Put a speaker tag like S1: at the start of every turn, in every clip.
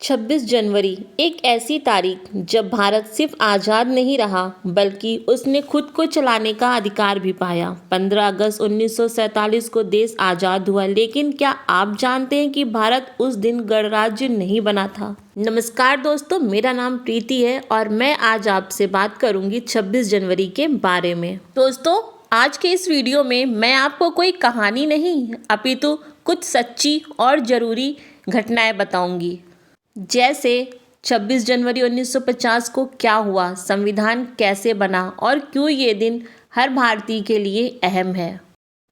S1: 26 जनवरी एक ऐसी तारीख जब भारत सिर्फ आज़ाद नहीं रहा बल्कि उसने खुद को चलाने का अधिकार भी पाया। 15 अगस्त 1947 को देश आज़ाद हुआ, लेकिन क्या आप जानते हैं कि भारत उस दिन गणराज्य नहीं बना था। नमस्कार दोस्तों, मेरा नाम प्रीति है और मैं आज आपसे बात करूंगी 26 जनवरी के बारे में। दोस्तों, आज के इस वीडियो में मैं आपको कोई कहानी नहीं अपितु कुछ सच्ची और ज़रूरी घटनाएं बताऊंगी, जैसे 26 जनवरी 1950 को क्या हुआ, संविधान कैसे बना और क्यों ये दिन हर भारतीय के लिए अहम है।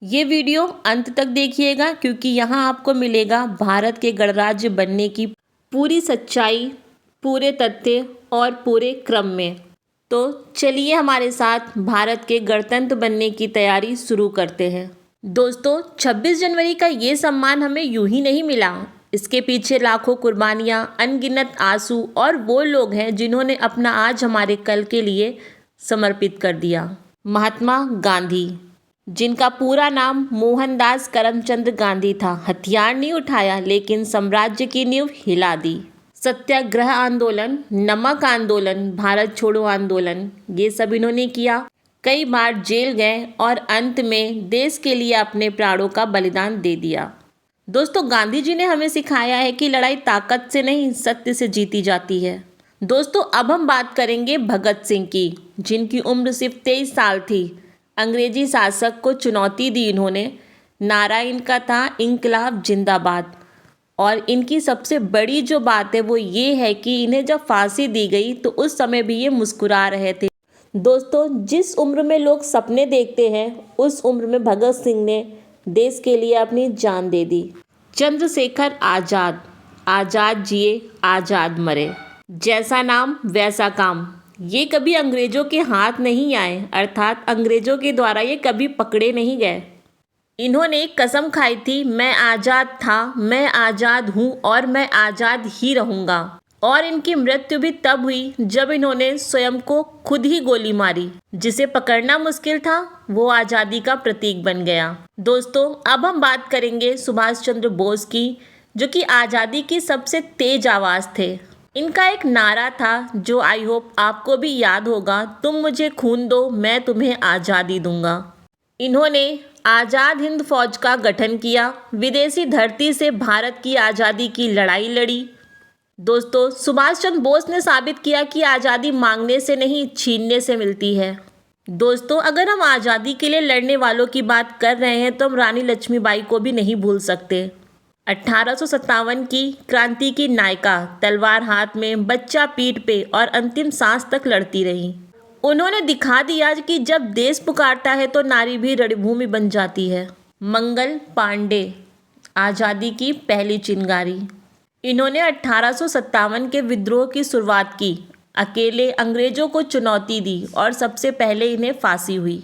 S1: ये वीडियो अंत तक देखिएगा क्योंकि यहाँ आपको मिलेगा भारत के गणराज्य बनने की पूरी सच्चाई, पूरे तथ्य और पूरे क्रम में। तो चलिए हमारे साथ भारत के गणतंत्र बनने की तैयारी शुरू करते हैं। दोस्तों, 26 जनवरी का ये सम्मान हमें यूं ही नहीं मिला। इसके पीछे लाखों कुर्बानियां, अनगिनत आंसू और वो लोग हैं जिन्होंने अपना आज हमारे कल के लिए समर्पित कर दिया। महात्मा गांधी, जिनका पूरा नाम मोहनदास करमचंद गांधी था, हथियार नहीं उठाया लेकिन साम्राज्य की नींव हिला दी। सत्याग्रह आंदोलन, नमक आंदोलन, भारत छोड़ो आंदोलन, ये सब इन्होंने किया। कई बार जेल गए और अंत में देश के लिए अपने प्राणों का बलिदान दे दिया। दोस्तों, गांधी जी ने हमें सिखाया है कि लड़ाई ताकत से नहीं, सत्य से जीती जाती है। दोस्तों, अब हम बात करेंगे भगत सिंह की, जिनकी उम्र सिर्फ 23 साल थी। अंग्रेजी शासक को चुनौती दी इन्होंने। नारा इनका था इंकलाब जिंदाबाद। और इनकी सबसे बड़ी जो बात है वो ये है कि इन्हें जब फांसी दी गई तो उस समय भी ये मुस्कुरा रहे थे। दोस्तों, जिस उम्र में लोग सपने देखते हैं उस उम्र में भगत सिंह ने देश के लिए अपनी जान दे दी। चंद्रशेखर आजाद, आजाद जिए आजाद मरे, जैसा नाम वैसा काम। ये कभी अंग्रेजों के हाथ नहीं आए, अर्थात अंग्रेजों के द्वारा ये कभी पकड़े नहीं गए। इन्होंने एक कसम खाई थी, मैं आजाद था, मैं आजाद हूँ और मैं आजाद ही रहूँगा। और इनकी मृत्यु भी तब हुई जब इन्होंने स्वयं को खुद ही गोली मारी। जिसे पकड़ना मुश्किल था वो आज़ादी का प्रतीक बन गया। दोस्तों, अब हम बात करेंगे सुभाष चंद्र बोस की, जो कि आज़ादी की सबसे तेज आवाज़ थे। इनका एक नारा था जो आई होप आपको भी याद होगा, तुम मुझे खून दो मैं तुम्हें आज़ादी दूंगा। इन्होंने आज़ाद हिंद फौज का गठन किया, विदेशी धरती से भारत की आज़ादी की लड़ाई लड़ी। दोस्तों, सुभाष चंद्र बोस ने साबित किया कि आज़ादी मांगने से नहीं, छीनने से मिलती है। दोस्तों, अगर हम आज़ादी के लिए लड़ने वालों की बात कर रहे हैं तो हम रानी लक्ष्मीबाई को भी नहीं भूल सकते। 1857 की क्रांति की नायिका, तलवार हाथ में, बच्चा पीठ पे और अंतिम सांस तक लड़ती रही। उन्होंने दिखा दिया कि जब देश पुकारता है तो नारी भी रणभूमि बन जाती है। मंगल पांडे, आज़ादी की पहली चिंगारी। इन्होंने 1857 के विद्रोह की शुरुआत की, अकेले अंग्रेजों को चुनौती दी और सबसे पहले इन्हें फांसी हुई।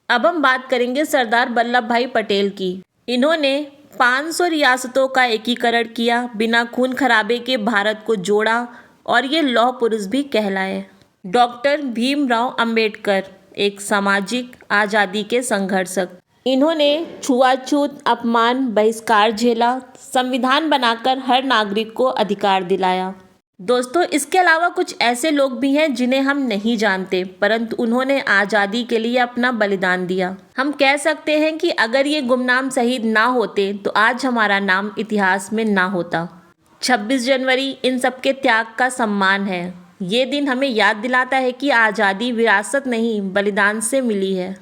S1: अब हम बात करेंगे सरदार वल्लभ भाई पटेल की। इन्होंने 500 रियासतों का एकीकरण किया, बिना खून खराबे के भारत को जोड़ा और ये लौह पुरुष भी कहलाए। डॉक्टर भीमराव अंबेडकर, एक सामाजिक आज़ादी के संघर्षक। इन्होंने छुआछूत, अपमान, बहिष्कार झेला, संविधान बनाकर हर नागरिक को अधिकार दिलाया। दोस्तों, इसके अलावा कुछ ऐसे लोग भी हैं जिन्हें हम नहीं जानते, परंतु उन्होंने आज़ादी के लिए अपना बलिदान दिया। हम कह सकते हैं कि अगर ये गुमनाम शहीद ना होते तो आज हमारा नाम इतिहास में ना होता। 26 जनवरी इन सबके त्याग का सम्मान है। ये दिन हमें याद दिलाता है कि आज़ादी विरासत नहीं, बलिदान से मिली है।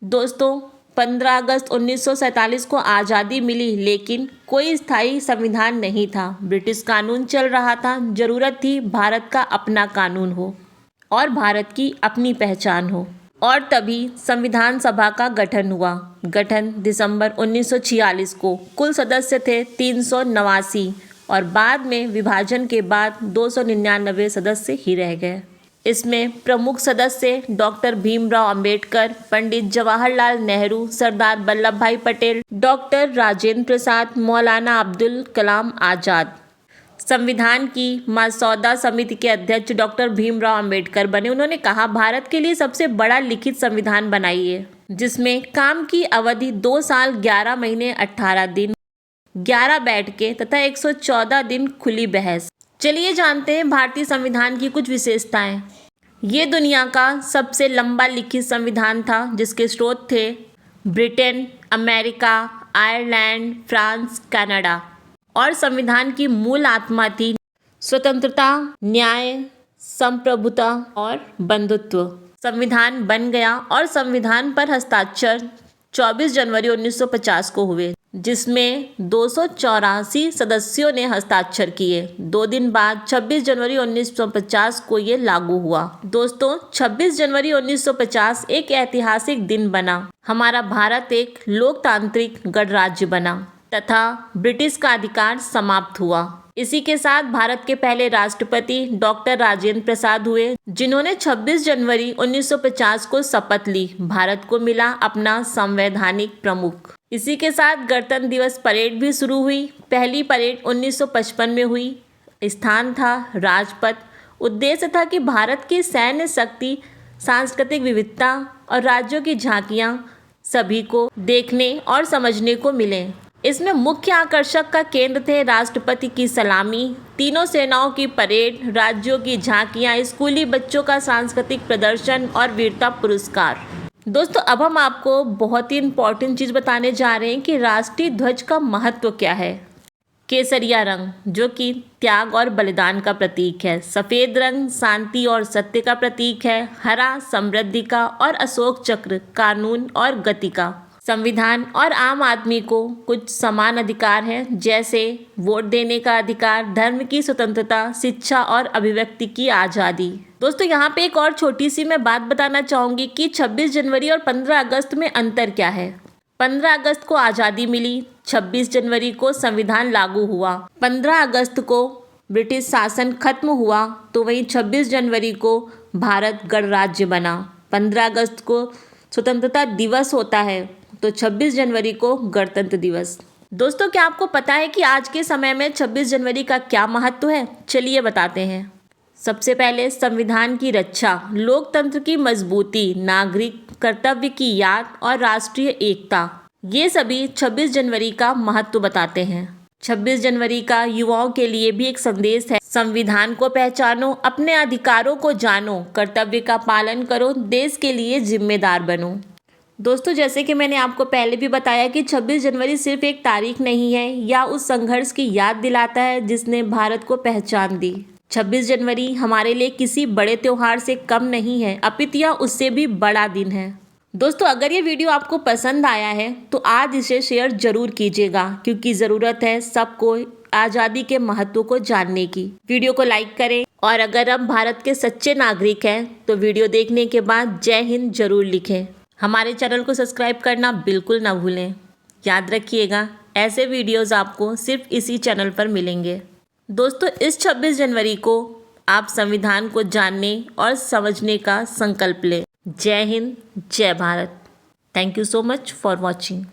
S1: दोस्तों, 15 अगस्त 1947 को आज़ादी मिली, लेकिन कोई स्थायी संविधान नहीं था। ब्रिटिश कानून चल रहा था। ज़रूरत थी भारत का अपना कानून हो और भारत की अपनी पहचान हो। और तभी संविधान सभा का गठन हुआ। गठन दिसंबर 1946 को। कुल सदस्य थे 389 और बाद में विभाजन के बाद 299 सदस्य ही रह गए। इसमें प्रमुख सदस्य डॉक्टर भीमराव अंबेडकर, पंडित जवाहरलाल नेहरू, सरदार वल्लभ भाई पटेल, डॉक्टर राजेंद्र प्रसाद, मौलाना अब्दुल कलाम आज़ाद। संविधान की मसौदा समिति के अध्यक्ष डॉक्टर भीमराव अंबेडकर बने। उन्होंने कहा, भारत के लिए सबसे बड़ा लिखित संविधान बनाइए, जिसमें काम की अवधि 2 साल 11 महीने 18 दिन, 11 बैठकें तथा 114 दिन खुली बहस चलिए जानते हैं भारतीय संविधान की कुछ विशेषताएं। ये दुनिया का सबसे लंबा लिखित संविधान था जिसके स्रोत थे Britain, America, Ireland, France, Canada. और संविधान की मूल आत्मा थी स्वतंत्रता, न्याय, संप्रभुता और बंधुत्व। संविधान बन गया और संविधान पर हस्ताक्षर 24 जनवरी 1950 को हुए, जिसमें 284 सदस्यों ने हस्ताक्षर किए। 2 दिन बाद 26 जनवरी 1950 को ये लागू हुआ। दोस्तों, 26 जनवरी 1950 एक ऐतिहासिक दिन बना। हमारा भारत एक लोकतांत्रिक गणराज्य बना तथा ब्रिटिश का अधिकार समाप्त हुआ। इसी के साथ भारत के पहले राष्ट्रपति डॉक्टर राजेंद्र प्रसाद हुए, जिन्होंने 26 जनवरी 1950 को शपथ ली। भारत को मिला अपना संवैधानिक प्रमुख। इसी के साथ गणतंत्र दिवस परेड भी शुरू हुई। पहली परेड 1955 में हुई। स्थान था राजपथ। उद्देश्य था कि भारत की सैन्य शक्ति, सांस्कृतिक विविधता और राज्यों की झांकियां सभी को देखने और समझने को मिलें। इसमें मुख्य आकर्षक का केंद्र थे राष्ट्रपति की सलामी, तीनों सेनाओं की परेड, राज्यों की झांकियां, स्कूली बच्चों का सांस्कृतिक प्रदर्शन और वीरता पुरस्कार। दोस्तों, अब हम आपको बहुत ही इम्पोर्टेंट चीज़ बताने जा रहे हैं कि राष्ट्रीय ध्वज का महत्व क्या है। केसरिया रंग, जो कि त्याग और बलिदान का प्रतीक है। सफ़ेद रंग शांति और सत्य का प्रतीक है। हरा समृद्धि का और अशोक चक्र कानून और गति का। संविधान और आम आदमी को कुछ समान अधिकार हैं, जैसे वोट देने का अधिकार, धर्म की स्वतंत्रता, शिक्षा और अभिव्यक्ति की आज़ादी। दोस्तों, यहाँ पे एक और छोटी सी मैं बात बताना चाहूँगी कि 26 जनवरी और 15 अगस्त में अंतर क्या है। 15 अगस्त को आज़ादी मिली, 26 जनवरी को संविधान लागू हुआ। 15 अगस्त को ब्रिटिश शासन खत्म हुआ, तो वहीं 26 जनवरी को भारत गणराज्य बना। 15 अगस्त को स्वतंत्रता दिवस होता है, तो 26 जनवरी को गणतंत्र दिवस। दोस्तों, क्या आपको पता है कि आज के समय में 26 जनवरी का क्या महत्व है? चलिए बताते हैं। सबसे पहले संविधान की रक्षा, लोकतंत्र की मजबूती, नागरिक कर्तव्य की याद और राष्ट्रीय एकता, ये सभी 26 जनवरी का महत्व बताते हैं। 26 जनवरी का युवाओं के लिए भी एक संदेश है। संविधान को पहचानो, अपने अधिकारों को जानो, कर्तव्य का पालन करो, देश के लिए जिम्मेदार बनो। दोस्तों, जैसे कि मैंने आपको पहले भी बताया कि 26 जनवरी सिर्फ एक तारीख नहीं है, या उस संघर्ष की याद दिलाता है जिसने भारत को पहचान दी। 26 जनवरी हमारे लिए किसी बड़े त्योहार से कम नहीं है, अपितु यह उससे भी बड़ा दिन है। दोस्तों, अगर ये वीडियो आपको पसंद आया है तो आज इसे शेयर जरूर कीजिएगा, क्योंकि ज़रूरत है सबको आज़ादी के महत्व को जानने की। वीडियो को लाइक करें और अगर आप भारत के सच्चे नागरिक हैं तो वीडियो देखने के बाद जय हिंद जरूर लिखें। हमारे चैनल को सब्सक्राइब करना बिल्कुल ना भूलें। याद रखिएगा, ऐसे वीडियोस आपको सिर्फ इसी चैनल पर मिलेंगे। दोस्तों, इस 26 जनवरी को आप संविधान को जानने और समझने का संकल्प लें। जय हिंद, जय Bharat. Thank you so much for watching.